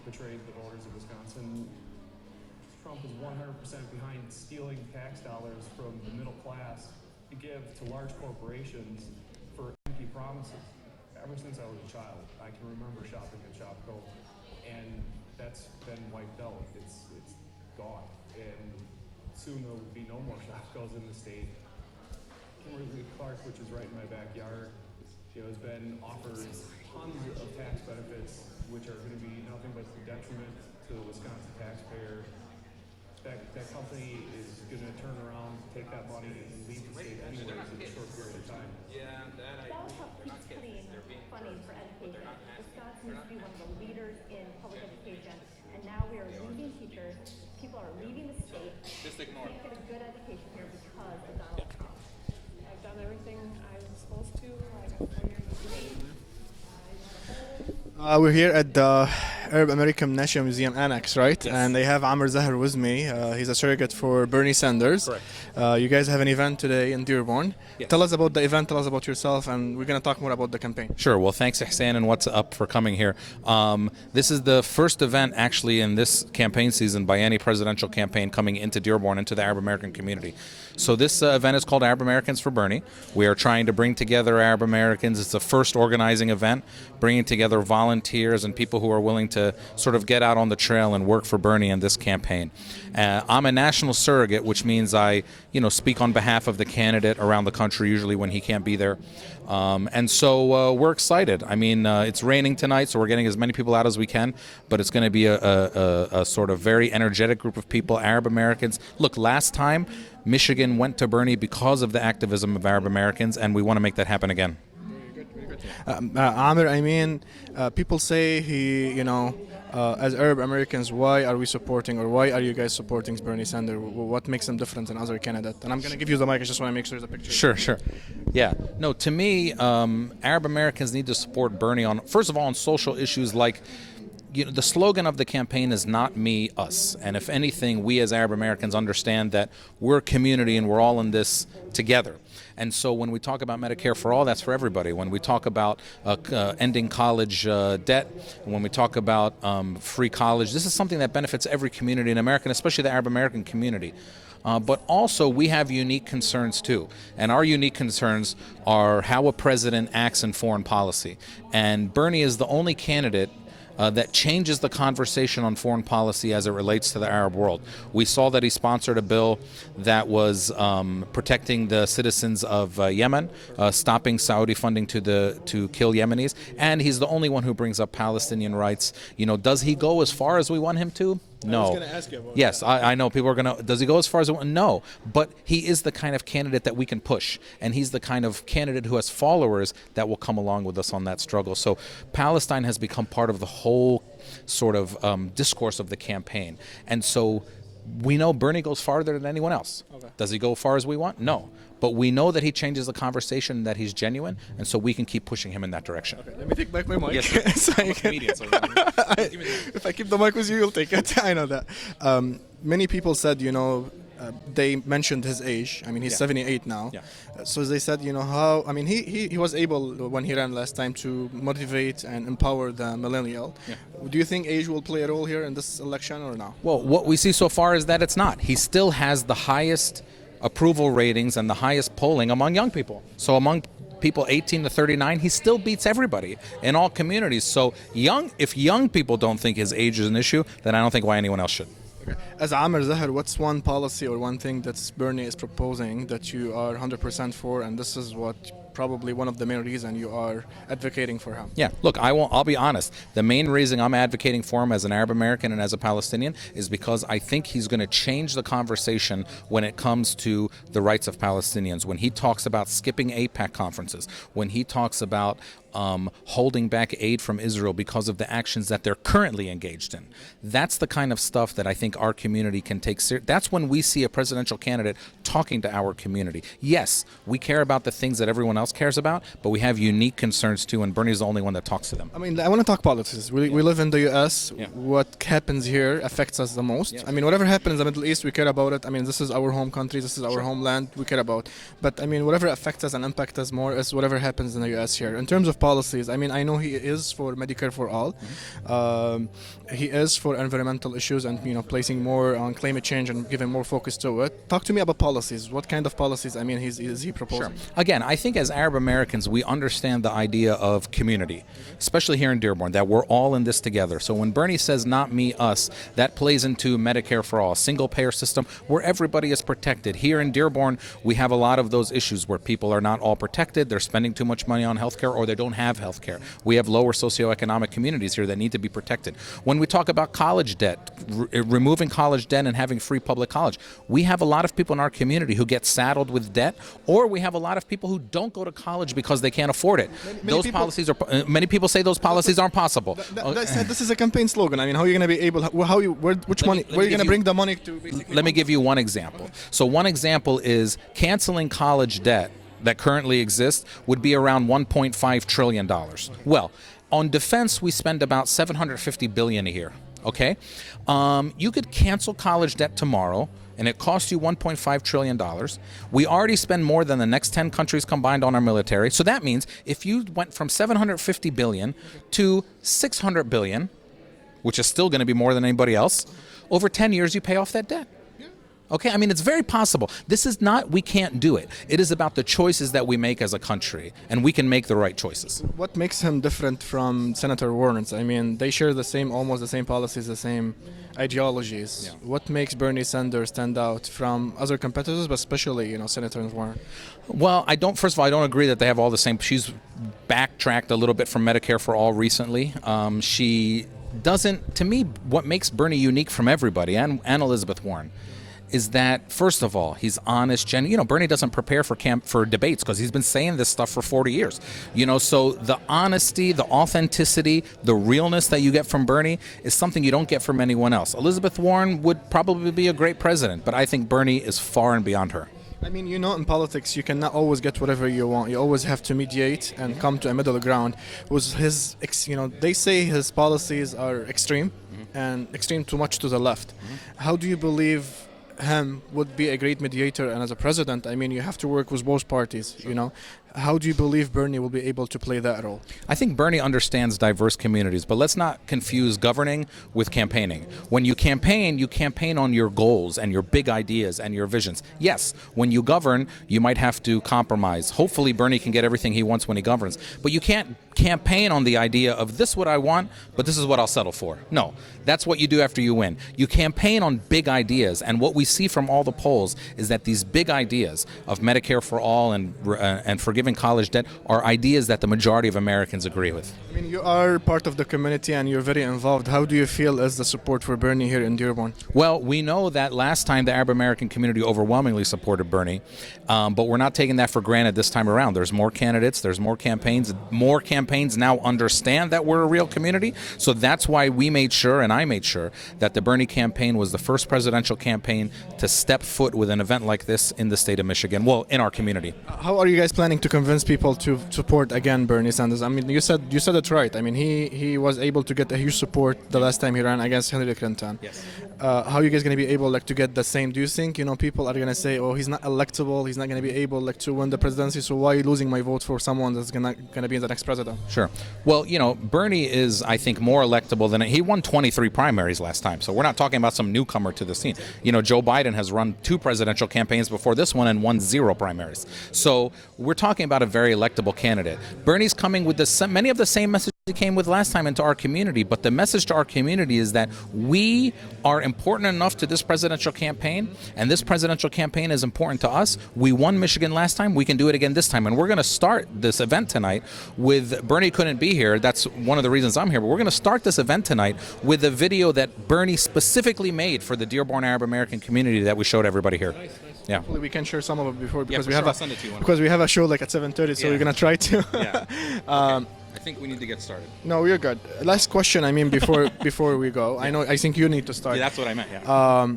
betrayed the voters of Wisconsin. Trump is 100% behind stealing tax dollars from the middle class to give to large corporations for empty promises. Ever since I was a child, I can remember shopping at Shopko, and that's been wiped out. It's gone, and soon there will be no more Shopkos in the state. Kimberly Clark, which is right in my backyard, has been offered tons of tax benefits, which are going to be nothing but detriment to the Wisconsin taxpayer. That company is going to turn around, take that money, and leave the state anyways in a short period of time. Yeah, that I agree. They're not kids. They're being funding for education. Wisconsin used to be one of the leaders in public education, and now we are losing teachers. People are leaving the state. Just ignore it. Can't get a good education here because of Donald Trump. I've done everything I was supposed to. I got 4 years of degree. We're here at the Arab American National Museum Annex, right? Yes. And I have Amer Zahr with me. He's a surrogate for Bernie Sanders. Correct. You guys have an event today in Dearborn. Yes. Tell us about the event, tell us about yourself, and we're going to talk more about the campaign. Sure. Well, thanks, Ihsan, and What's Up for coming here. This is the first event actually in this campaign season by any presidential campaign coming into Dearborn, into the Arab American community. So this event is called Arab Americans for Bernie. We are trying to bring together Arab Americans. It's the first organizing event, bringing together volunteers and people who are willing to sort of get out on the trail and work for Bernie in this campaign. I'm a national surrogate, which means I, speak on behalf of the candidate around the country, usually when he can't be there. And so we're excited. I mean, it's raining tonight, so we're getting as many people out as we can, but it's going to be a sort of very energetic group of people, Arab Americans. Look, last time, Michigan went to Bernie because of the activism of Arab Americans, and we want to make that happen again. Amer, I mean, people say as Arab Americans, why are we supporting, or why are you guys supporting Bernie Sanders? What makes him different than other candidates? And I'm going to give you the mic. I just want to make sure there's a picture. Sure. Yeah. No, to me, Arab Americans need to support Bernie first of all, on social issues like, the slogan of the campaign is not me, us. And if anything, we as Arab Americans understand that we're a community and we're all in this together. And so when we talk about Medicare for all, that's for everybody. When we talk about ending college debt, when we talk about free college, this is something that benefits every community in America, and especially the Arab American community. But also we have unique concerns too. And our unique concerns are how a president acts in foreign policy. And Bernie is the only candidate that changes the conversation on foreign policy as it relates to the Arab world. We saw that he sponsored a bill that was protecting the citizens of Yemen, stopping Saudi funding to kill Yemenis, and he's the only one who brings up Palestinian rights. Does he go as far as we want him to? No. I was going to ask you about yes, that. I know people are going to. Does he go as far as we want? No. But he is the kind of candidate that we can push, and he's the kind of candidate who has followers that will come along with us on that struggle. So Palestine has become part of the whole sort of discourse of the campaign, and so we know Bernie goes farther than anyone else. Okay. Does he go as far as we want? No. But we know that he changes the conversation, that he's genuine, and so we can keep pushing him in that direction. Okay, let me take back my mic. Yes, So I can- if I keep the mic with you, you'll take it. I know that. Many people said, they mentioned his age. I mean, he's 78 now. Yeah. So they said, how. I mean, he was able, when he ran last time, to motivate and empower the millennial. Yeah. Do you think age will play a role here in this election or no? Well, what we see so far is that it's not. He still has the highest approval ratings and the highest polling among young people. So among people 18 to 39, he still beats everybody in all communities. So if young people don't think his age is an issue, then I don't think why anyone else should. Okay. As Amer Zahr, what's one policy or one thing that Bernie is proposing that you are 100% for, and this is what probably one of the main reasons you are advocating for him? Yeah, look, I'll be honest. The main reason I'm advocating for him as an Arab American and as a Palestinian is because I think he's going to change the conversation when it comes to the rights of Palestinians. When he talks about skipping AIPAC conferences, when he talks about holding back aid from Israel because of the actions that they're currently engaged in. That's the kind of stuff that I think our community can take seriously. That's when we see a presidential candidate talking to our community. Yes, we care about the things that everyone else cares about, but we have unique concerns too, and Bernie's the only one that talks to them. I mean, I want to talk politics. We live in the U.S. Yeah. What happens here affects us the most. Yes. I mean, whatever happens in the Middle East, we care about it. I mean, this is our home country. This is our homeland. We care about. But I mean, whatever affects us and impacts us more is whatever happens in the U.S. here. In terms of policies, I mean, I know he is for Medicare for all. He is for environmental issues and, you know, placing more on climate change and giving more focus to it. Talk to me about policies. What kind of policies, I mean, is he proposing? Sure. Again, I think as Arab Americans, we understand the idea of community, especially here in Dearborn, that we're all in this together. So when Bernie says not me, us, that plays into Medicare for all, single payer system where everybody is protected. Here in Dearborn, we have a lot of those issues where people are not all protected, they're spending too much money on healthcare, or they don't have healthcare. We have lower socioeconomic communities here that need to be protected. When we talk about college debt, removing college debt and having free public college, we have a lot of people in our community who get saddled with debt, or we have a lot of people who don't go to college because they can't afford it. Many people say those policies aren't possible. This is a campaign slogan. I mean, how are you going to be able? Where are you going to bring the money to? Let me give you one example. So one example is canceling college debt that currently exists would be around $1.5 trillion. Well, on defense, we spend about $750 billion a year. Okay, you could cancel college debt tomorrow, and it costs you $1.5 trillion. We already spend more than the next 10 countries combined on our military. So that means if you went from $750 billion to $600 billion, which is still going to be more than anybody else, over 10 years you pay off that debt. Okay, I mean, it's very possible. This is not, we can't do it. It is about the choices that we make as a country, and we can make the right choices. What makes him different from Senator Warren's? I mean, they share almost the same policies, the same ideologies. Yeah. What makes Bernie Sanders stand out from other competitors, but especially, you know, Senator Warren? Well, first of all, I don't agree that they have all the same. She's backtracked a little bit from Medicare for All recently. She doesn't, to me, what makes Bernie unique from everybody, and Elizabeth Warren, is that, first of all, he's honest. You know, Bernie doesn't prepare for debates because he's been saying this stuff for 40 years. You know, so the honesty, the authenticity, the realness that you get from Bernie is something you don't get from anyone else. Elizabeth Warren would probably be a great president, but I think Bernie is far and beyond her. I mean, you know, in politics, you cannot always get whatever you want. You always have to mediate and come to a middle ground. Was his, you know, they say his policies are extreme and extreme too much to the left. How do you believe him would be a great mediator? And as a president, I mean, you have to work with both parties, you know. How do you believe Bernie will be able to play that role? I think Bernie understands diverse communities, but let's not confuse governing with campaigning. When you campaign on your goals and your big ideas and your visions. Yes, when you govern, you might have to compromise. Hopefully Bernie can get everything he wants when he governs, but you can't campaign on the idea of this is what I want, but this is what I'll settle for. No, that's what you do after you win. You campaign on big ideas, and what we see from all the polls is that these big ideas of Medicare for all and forgiving college debt are ideas that the majority of Americans agree with. I mean, you are part of the community and you're very involved. How do you feel as the support for Bernie here in Dearborn? Well, we know that last time the Arab American community overwhelmingly supported Bernie, but we're not taking that for granted this time around. There's more candidates, there's more campaigns. More campaigns now understand that we're a real community, so that's why we made sure, and I made sure, that the Bernie campaign was the first presidential campaign to step foot with an event like this in the state of Michigan, well, in our community. How are you guys planning to convince people to support again Bernie Sanders? I mean, you said it right. I mean, he was able to get a huge support the last time he ran against Hillary Clinton. Yes. How are you guys going to be able to get the same? Do you think, you know, people are going to say, oh, he's not electable, he's not going to be able to win the presidency, so why are you losing my vote for someone that's going to be the next president? Sure. Well, you know, Bernie is, I think, more electable than he won 23 primaries last time, so we're not talking about some newcomer to the scene. You know, Joe Biden has run 2 presidential campaigns before this one and won 0 primaries. So we're talking about a very electable candidate. Bernie's coming with many of the same messages he came with last time into our community, but the message to our community is that we are important enough to this presidential campaign, and this presidential campaign is important to us. We won Michigan last time, we can do it again this time, and we're going to start this event tonight with, Bernie couldn't be here, that's one of the reasons I'm here, but we're going to start this event tonight with a video that Bernie specifically made for the Dearborn Arab American community that we showed everybody here. Nice. Yeah. Hopefully we can share some of it before, because we have a show like at 7:30, so we're gonna try to. Yeah. Okay. I think we need to get started. No, we're good. Last question. I mean, before we go, I think you need to start. Yeah, that's what I meant. Yeah.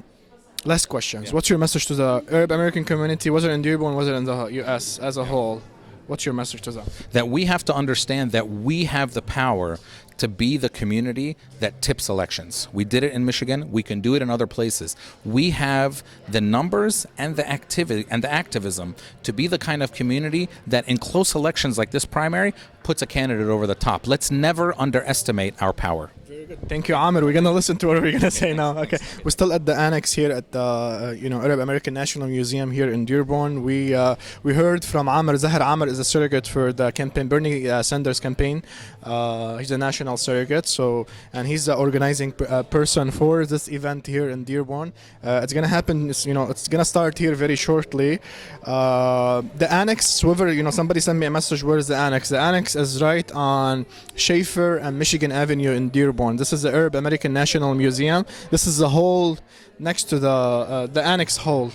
Last questions. What's your message to the Arab American community, whether in Dearborn, whether in the U.S. as a whole? What's your message to them? That we have to understand that we have the power to be the community that tips elections. We did it in Michigan. We can do it in other places. We have the numbers and the activity and the activism to be the kind of community that in close elections like this primary puts a candidate over the top. Let's never underestimate our power. Very good. Thank you, Amer. We're gonna listen to what we're gonna say now. Okay, we're still at the annex here at the Arab American National Museum here in Dearborn. We heard from Amer. Zahr Amer is a surrogate for the campaign, Bernie Sanders campaign. He's a national surrogate, and he's the organizing person for this event here in Dearborn. It's gonna happen. It's gonna start here very shortly. The annex. Whoever somebody sent me a message. Where is the annex? The annex is right on Schaefer and Michigan Avenue in Dearborn. This is the Arab American National Museum. This is the hall next to the annex hall,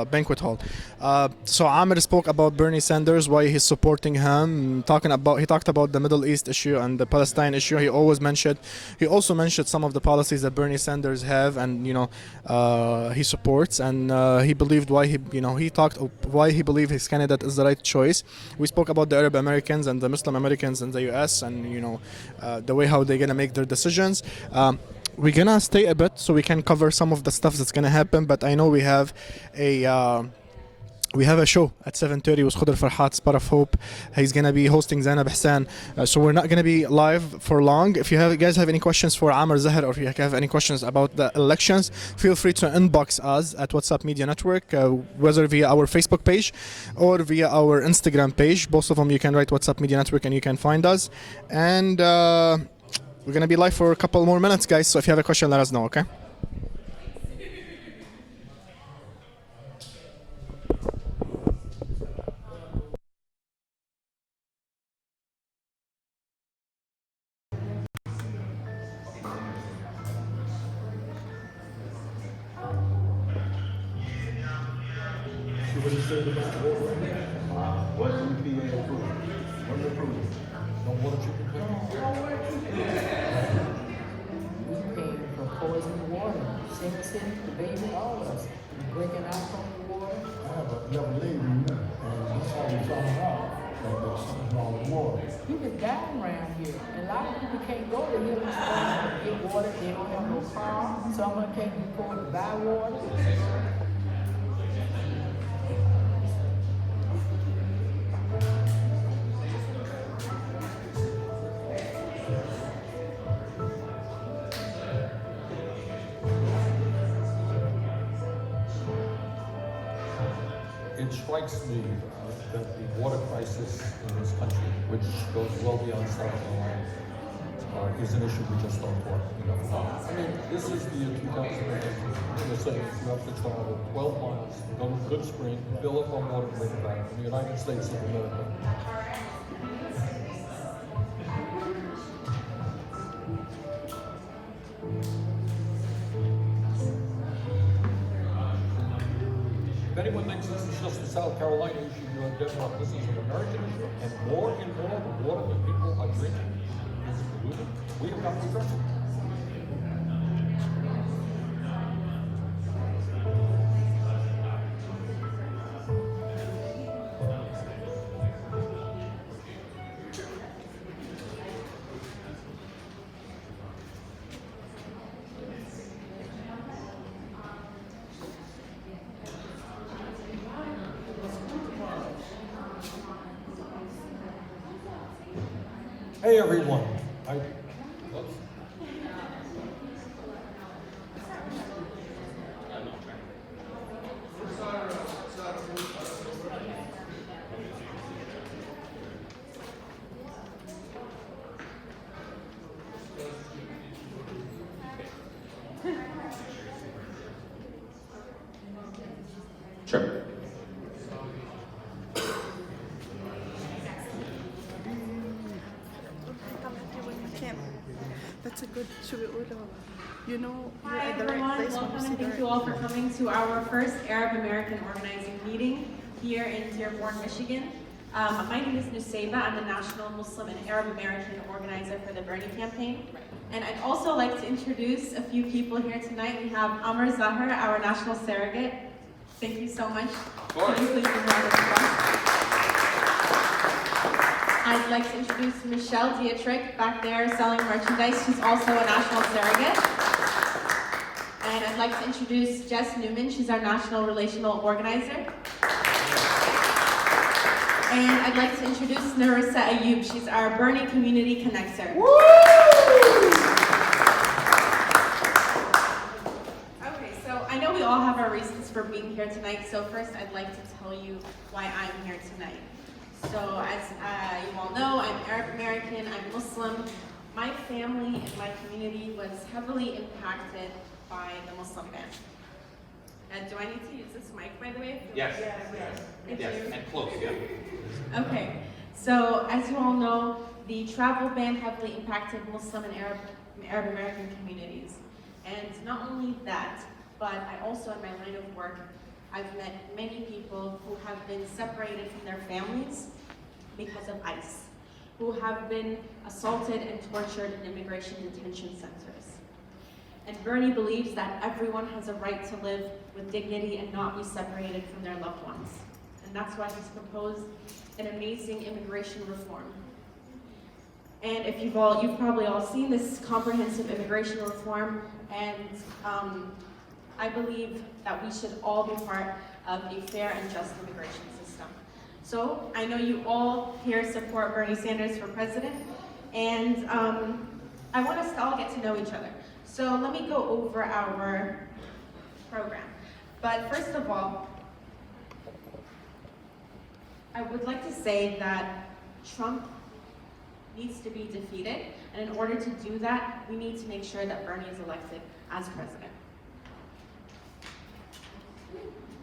banquet hall. So Amer spoke about Bernie Sanders, why he's supporting him. He talked about the Middle East issue and the Palestine issue. He also mentioned some of the policies that Bernie Sanders have, and he supports, and he believed why he talked why he believed his candidate is the right choice. We spoke about the Arab Americans and the Muslim Americans in the U.S. and the way how they're gonna make their decisions. We're gonna stay a bit so we can cover some of the stuff that's gonna happen, but I know we have a show at 7:30 with Khudr Farhat, Spot of Hope. He's gonna be hosting Zainab Hassan, so we're not gonna be live for long. If you guys have any questions for Amer Zahr, or if you have any questions about the elections, feel free to inbox us at WhatsApp Media Network, whether via our Facebook page or via our Instagram page. Both of them you can write WhatsApp Media Network and you can find us. And we're gonna be live for a couple more minutes, guys. So if you have a question, let us know. Okay. Poison water, Simpson, the baby, all of us. Breaking out from the water. Never leaving, and that's how we found out that there's something wrong with water. You can die around here. And a lot of people can't go to Healing Springs to get water. They don't have no car. Some of them can't afford to buy water. It strikes me that the water crisis in this country, which goes well beyond South Carolina, is an issue we just don't talk enough about. I mean, this is the year 2018. You're saying you have to travel 12 miles, go to Good Spring, fill up on water, and bring it back from the United States of America. If anyone thinks this is just a South Carolina issue, you're dead wrong. This is an American issue, and more and more the water that people are drinking is polluted. We have got to address it. Hey everyone. Sure. That's a good, should we order? Hi you're at the right everyone, place when welcome you see and the thank you all for coming to our first Arab American organizing meeting here in Dearborn, Michigan. My name is Nusayba. I'm the National Muslim and Arab American organizer for the Bernie campaign. And I'd also like to introduce a few people here tonight. We have Amer, Zahr, our national surrogate. Thank you so much. Can you please give a round of applause? I'd like to introduce Michelle Dietrich back there selling merchandise. She's also a national surrogate. And I'd like to introduce Jess Newman. She's our national relational organizer. And I'd like to introduce Narissa Ayub. She's our Bernie community connector. Woo! Okay, so I know we all have our reasons for being here tonight. So first, I'd like to tell you why I'm here tonight. So as you all know, I'm Arab American, I'm Muslim. My family and my community was heavily impacted by the Muslim ban. Do I need to use this mic, by the way? Yes. Yes, and close, yeah. Okay, so as you all know, the travel ban heavily impacted Muslim and Arab American communities. And not only that, but I also, in my line of work, I've met many people who have been separated from their families because of ICE, who have been assaulted and tortured in immigration detention centers. And Bernie believes that everyone has a right to live with dignity and not be separated from their loved ones. And that's why he's proposed an amazing immigration reform. And if you've probably all seen this comprehensive immigration reform, and I believe that we should all be part of a fair and just immigration system. So I know you all here support Bernie Sanders for president, and I want us to all get to know each other. So let me go over our program. But first of all, I would like to say that Trump needs to be defeated, and in order to do that, we need to make sure that Bernie is elected as president.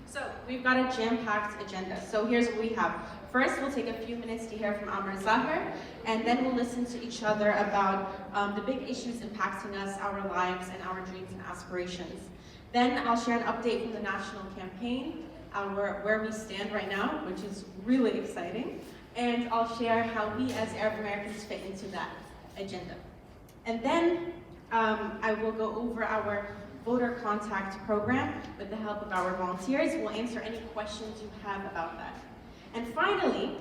So we've got a jam-packed agenda. So here's what we have. First, we'll take a few minutes to hear from Amer, Zahr, and then we'll listen to each other about the big issues impacting us, our lives, and our dreams and aspirations. Then I'll share an update from the national campaign, where we stand right now, which is really exciting, and I'll share how we as Arab Americans fit into that agenda. And then I will go over our voter contact program with the help of our volunteers. We'll answer any questions you have about that. And finally,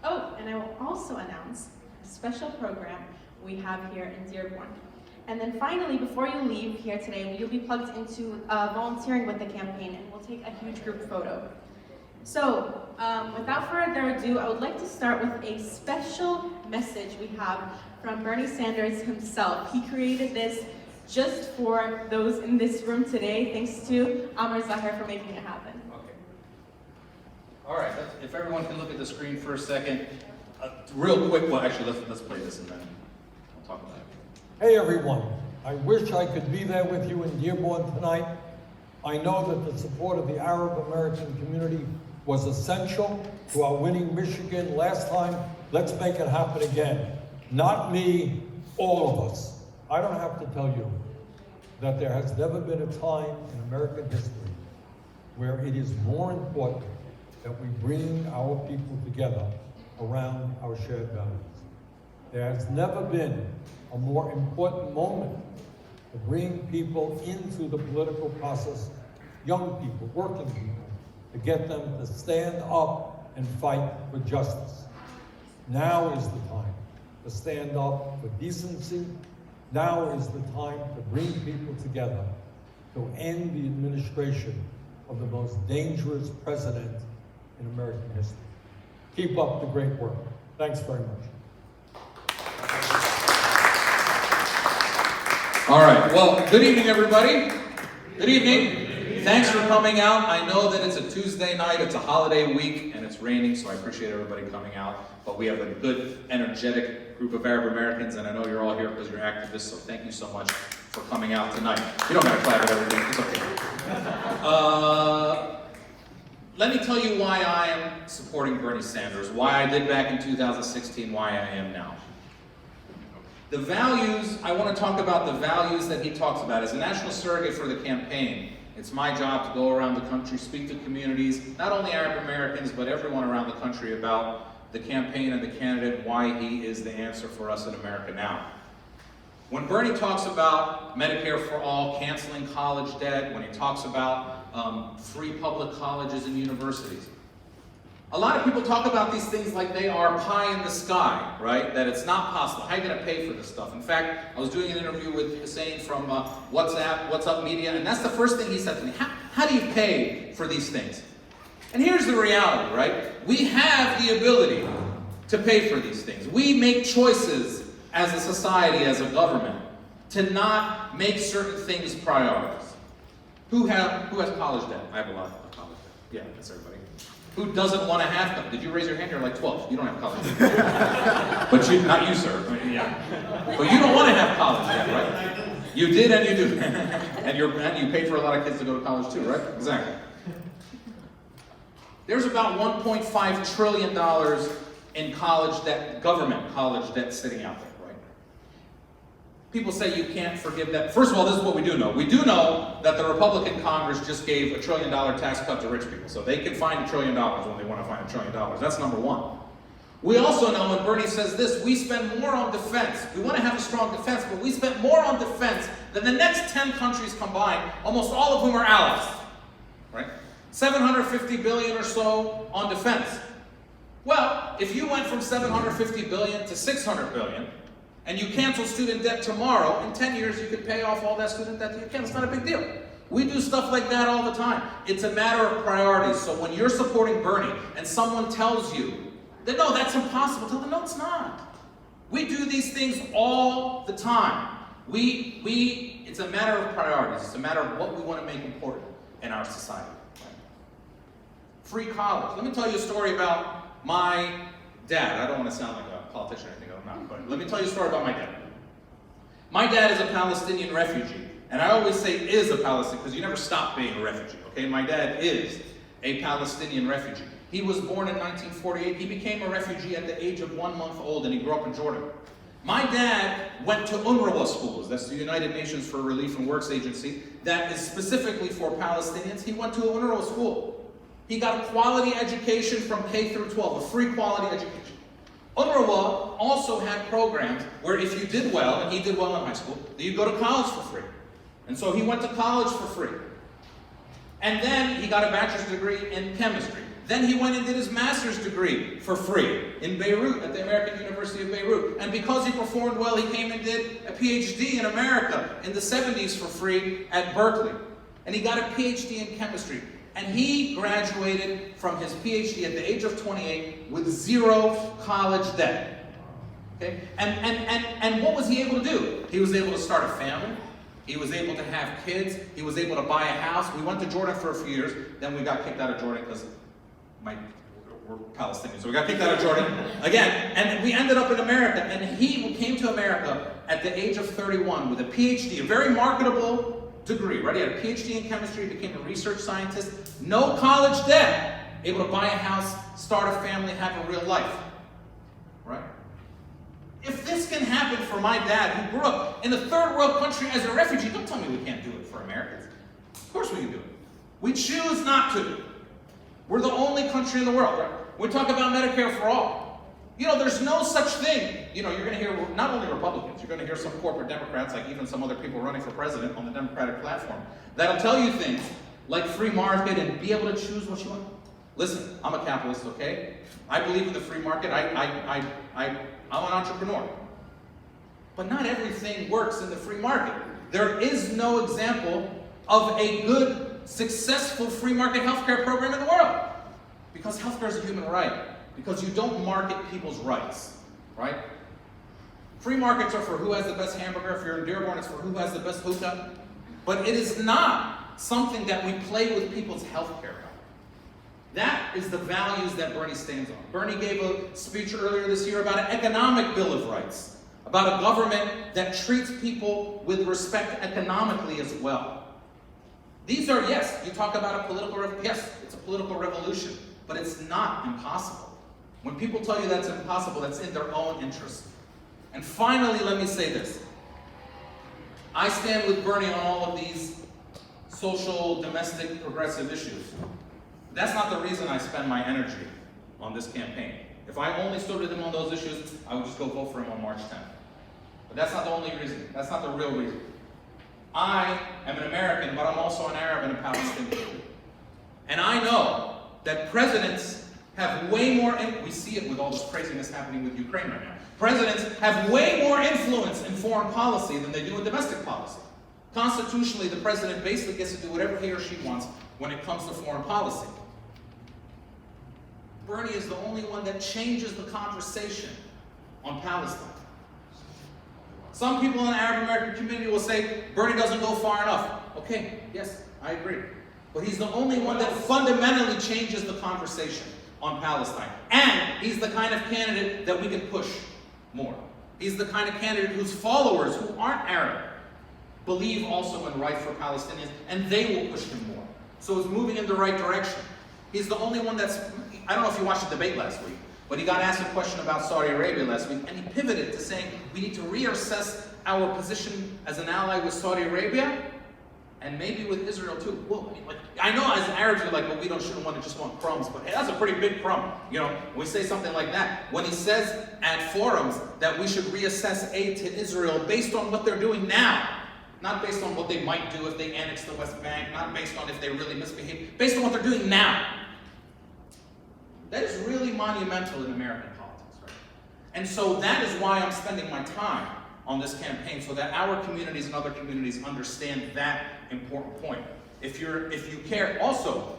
and I will also announce a special program we have here in Dearborn. And then finally, before you leave here today, you'll be plugged into volunteering with the campaign, and we'll take a huge group photo. So, without further ado, I would like to start with a special message we have from Bernie Sanders himself. He created this just for those in this room today, thanks to Amer, Zahr for making it happen. Okay. All right, if everyone can look at the screen for a second. Real quick, well actually let's play this and then we'll talk about it. Hey everyone, I wish I could be there with you in Dearborn tonight. I know that the support of the Arab American community was essential to our winning Michigan last time. Let's make it happen again. Not me, all of us. I don't have to tell you that there has never been a time in American history where it is more important that we bring our people together around our shared values. There has never been a more important moment to bring people into the political process, young people, working people, to get them to stand up and fight for justice. Now is the time to stand up for decency. Now is the time to bring people together to end the administration of the most dangerous president in American history. Keep up the great work. Thanks very much. All right, well, good evening, everybody. Good evening. Thanks for coming out. I know that it's a Tuesday night, it's a holiday week, and it's raining, so I appreciate everybody coming out. But we have a good, energetic group of Arab Americans, and I know you're all here because you're activists, so thank you so much for coming out tonight. You don't have to clap at everything, it's okay. Let me tell you why I am supporting Bernie Sanders, why I did back in 2016, why I am now. The values, I want to talk about the values that he talks about. As a national surrogate for the campaign, it's my job to go around the country, speak to communities, not only Arab Americans, but everyone around the country about the campaign and the candidate, why he is the answer for us in America now. When Bernie talks about Medicare for all, canceling college debt, when he talks about free public colleges and universities, a lot of people talk about these things like they are pie in the sky, right? That it's not possible. How are you going to pay for this stuff? In fact, I was doing an interview with Hussein from What's Up Media, and that's the first thing he said to me. How do you pay for these things? And here's the reality, right? We have the ability to pay for these things. We make choices as a society, as a government, to not make certain things priorities. Who has college debt? I have a lot of college debt. Yeah, that's everybody. Who doesn't want to have them? Did you raise your hand? You're like 12. You don't have college debt. But not you, sir. I mean, yeah. But you don't want to have college debt, right? You did and you do. and you paid for a lot of kids to go to college too, right? Exactly. There's about $1.5 trillion in college debt, government college debt sitting out there, right? People say you can't forgive that. First of all, this is what we do know. We do know that the Republican Congress just gave $1 trillion tax cut to rich people, so they can find $1 trillion when they want to find $1 trillion. That's number one. We also know when Bernie says this, we spend more on defense. We want to have a strong defense, but we spend more on defense than the next 10 countries combined, almost all of whom are allies, right? $750 billion or so on defense. Well, if you went from $750 billion to $600 billion, and you cancel student debt tomorrow, in 10 years you could pay off all that student debt that you can. It's not a big deal. We do stuff like that all the time. It's a matter of priorities. So when you're supporting Bernie and someone tells you that, no, that's impossible, tell them, no, it's not. We do these things all the time. It's a matter of priorities. It's a matter of what we want to make important in our society. Free college. Let me tell you a story about my dad. I don't want to sound like a politician or anything, I'm not, but let me tell you a story about my dad. My dad is a Palestinian refugee, and I always say is a Palestinian because you never stop being a refugee, okay? My dad is a Palestinian refugee. He was born in 1948. He became a refugee at the age of 1 month old, and he grew up in Jordan. My dad went to UNRWA schools. That's the United Nations for Relief and Works Agency. That is specifically for Palestinians. He went to an UNRWA school. He got a quality education from K through 12, a free quality education. UNRWA also had programs where if you did well, and he did well in high school, then you go to college for free. And so he went to college for free. And then he got a bachelor's degree in chemistry. Then he went and did his master's degree for free in Beirut, at the American University of Beirut. And because he performed well, he came and did a PhD in America in the 70s for free at Berkeley. And he got a PhD in chemistry. And he graduated from his PhD at the age of 28 with 0 college debt. Okay? And what was he able to do? He was able to start a family. He was able to have kids. He was able to buy a house. We went to Jordan for a few years. Then we got kicked out of Jordan because we're Palestinians. So we got kicked out of Jordan again. And we ended up in America. And he came to America at the age of 31 with a PhD, a very marketable degree, right? He had a PhD in chemistry, became a research scientist, no college debt, able to buy a house, start a family, have a real life, right? If this can happen for my dad, who grew up in a third world country as a refugee, don't tell me we can't do it for Americans. Of course we can do it. We choose not to. We're the only country in the world, right? We talk about Medicare for all. You know, there's no such thing. You know, you're going to hear not only Republicans, you're going to hear some corporate Democrats, like even some other people running for president on the Democratic platform, that'll tell you things like free market and be able to choose what you want. Listen, I'm a capitalist, okay? I believe in the free market. I'm an entrepreneur. But not everything works in the free market. There is no example of a good, successful free market healthcare program in the world. Because healthcare is a human right. Because you don't market people's rights, right? Free markets are for who has the best hamburger. If you're in Dearborn, it's for who has the best hookah. But it is not something that we play with people's health care about. That is the values that Bernie stands on. Bernie gave a speech earlier this year about an economic bill of rights, about a government that treats people with respect economically as well. These are, yes, you talk about a political, yes, it's a political revolution, but it's not impossible. When people tell you that's impossible, that's in their own interest. And finally, let me say this. I stand with Bernie on all of these social, domestic, progressive issues. That's not the reason I spend my energy on this campaign. If I only stood with him on those issues, I would just go vote for him on March 10th. But That's not the only reason. That's not the real reason. I am an American, but I'm also an Arab and a Palestinian. And I know that presidents have way more, we see it with all this craziness happening with Ukraine right now. Presidents have way more influence in foreign policy than they do in domestic policy. Constitutionally, the president basically gets to do whatever he or she wants when it comes to foreign policy. Bernie is the only one that changes the conversation on Palestine. Some people in the Arab American community will say, Bernie doesn't go far enough. Okay, yes, I agree. But he's the only one that fundamentally changes the conversation on Palestine. And he's the kind of candidate that we can push more. He's the kind of candidate whose followers, who aren't Arab, believe also in right for Palestinians, and they will push him more. So it's moving in the right direction. He's the only one that's, I don't know if you watched the debate last week, but he got asked a question about Saudi Arabia last week, and he pivoted to saying we need to reassess our position as an ally with Saudi Arabia, and maybe with Israel too. Well, I know as Arabs you're like, well, we shouldn't want to just want crumbs, but hey, that's a pretty big crumb. You know, when we say something like that. When he says at forums that we should reassess aid to Israel based on what they're doing now, not based on what they might do if they annex the West Bank, not based on if they really misbehave, based on what they're doing now. That is really monumental in American politics, right? And so that is why I'm spending my time on this campaign, so that our communities and other communities understand that important point. If you care, also,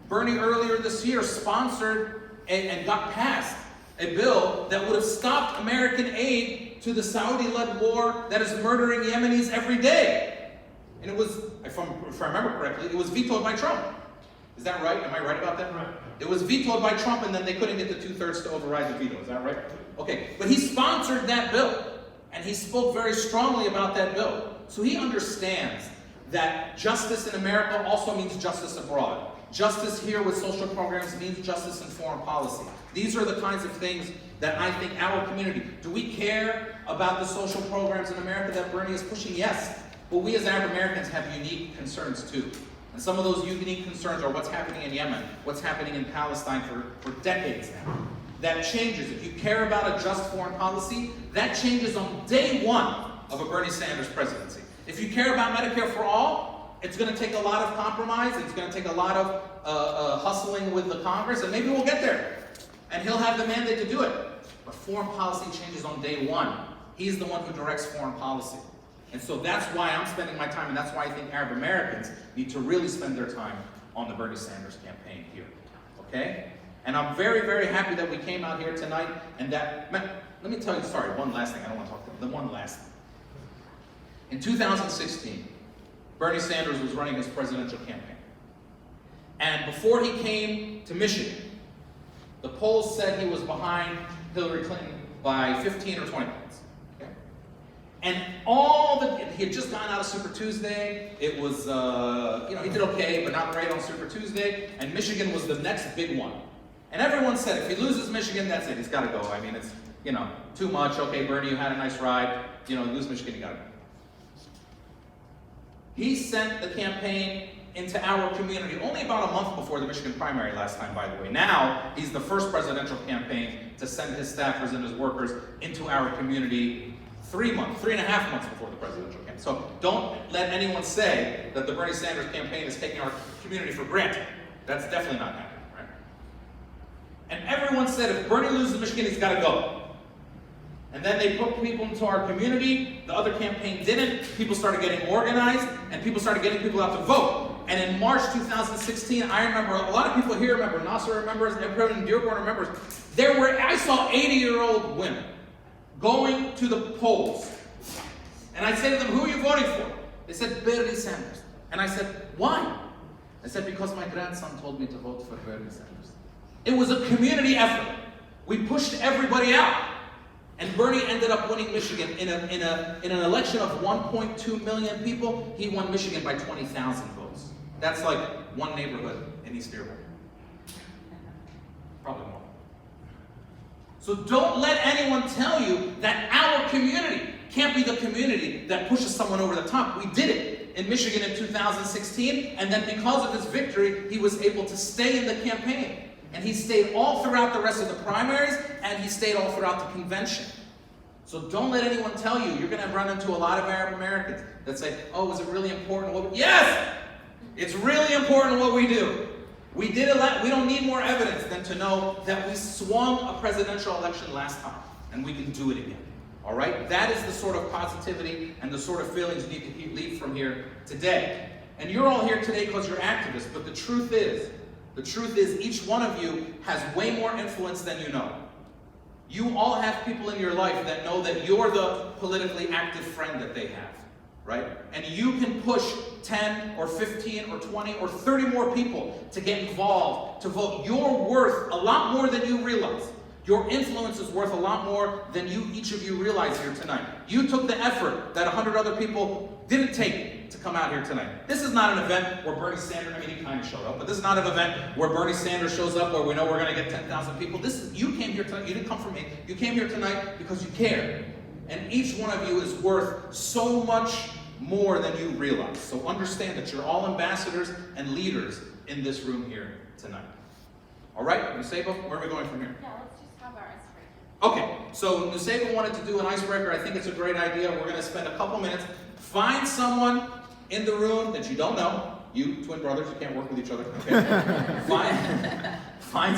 Bernie earlier this year sponsored and got passed a bill that would have stopped American aid to the Saudi-led war that is murdering Yemenis every day. And it was, if I remember correctly, it was vetoed by Trump. Is that right? Am I right about that? Right. It was vetoed by Trump, and then they couldn't get the 2/3 to override the veto. Is that right? Okay. But he sponsored that bill, and he spoke very strongly about that bill. So he understands that justice in America also means justice abroad. Justice here with social programs means justice in foreign policy. These are the kinds of things that I think our community, do we care about the social programs in America that Bernie is pushing? Yes. But we as Arab Americans have unique concerns too. And some of those unique concerns are what's happening in Yemen, what's happening in Palestine for decades now. That changes. If you care about a just foreign policy, that changes on day one of a Bernie Sanders presidency. If you care about Medicare for all, it's going to take a lot of compromise. It's going to take a lot of hustling with the Congress, and maybe we'll get there. And he'll have the mandate to do it. But foreign policy changes on day one. He's the one who directs foreign policy. And so that's why I'm spending my time, and that's why I think Arab Americans need to really spend their time on the Bernie Sanders campaign here. Okay? And I'm very, very happy that we came out here tonight, and that, let me tell you, sorry, one last thing. I don't want to talk about the one last thing. In 2016, Bernie Sanders was running his presidential campaign. And before he came to Michigan, the polls said he was behind Hillary Clinton by 15 or 20 points. Okay? And he had just gotten out of Super Tuesday. It was, he did okay, but not great on Super Tuesday. And Michigan was the next big one. And everyone said, if he loses Michigan, that's it. He's got to go. I mean, it's, too much. Okay, Bernie, you had a nice ride. Lose Michigan, you got to go. He sent the campaign into our community only about a month before the Michigan primary last time, by the way. Now, he's the first presidential campaign to send his staffers and his workers into our community 3.5 months before the presidential campaign. So don't let anyone say that the Bernie Sanders campaign is taking our community for granted. That's definitely not happening, right? And everyone said if Bernie loses Michigan, he's got to go. And then they put people into our community. The other campaign didn't. People started getting organized, and people started getting people out to vote. And in March 2016, I remember, a lot of people here remember, Nasser remembers, everyone in Dearborn remembers, I saw 80-year-old women going to the polls. And I said to them, who are you voting for? They said, Bernie Sanders. And I said, why? I said, because my grandson told me to vote for Bernie Sanders. It was a community effort. We pushed everybody out. And Bernie ended up winning Michigan in an election of 1.2 million people. He won Michigan by 20,000 votes. That's like one neighborhood in East Dearborn. Probably more. So don't let anyone tell you that our community can't be the community that pushes someone over the top. We did it in Michigan in 2016, and then because of his victory, he was able to stay in the campaign. And he stayed all throughout the rest of the primaries, and he stayed all throughout the convention. So don't let anyone tell you. You're going to run into a lot of Arab Americans that say, oh, is it really important? Yes! It's really important what we do. We did a lot. We don't need more evidence than to know that we swung a presidential election last time, and we can do it again. All right? That is the sort of positivity and the sort of feelings you need to leave from here today. And you're all here today because you're activists, but the truth is each one of you has way more influence than you know. You all have people in your life that know that you're the politically active friend that they have, right? And you can push 10 or 15 or 20 or 30 more people to get involved, to vote. You're worth a lot more than you realize. Your influence is worth a lot more than each of you realize here tonight. You took the effort that 100 other people didn't take to come out here tonight. This is not an event where Bernie Sanders, I mean, he kind of showed up, but this is not an event where Bernie Sanders shows up where we know we're going to get 10,000 people. You came here tonight, you didn't come for me, you came here tonight because you care. And each one of you is worth so much more than you realize. So understand that you're all ambassadors and leaders in this room here tonight. All right, Nusayba, where are we going from here? Yeah, let's just have our icebreaker. Okay, so Nusayba wanted to do an icebreaker. I think it's a great idea. We're going to spend a couple minutes. Find someone in the room that you don't know. You twin brothers, you can't work with each other. Okay? Find someone.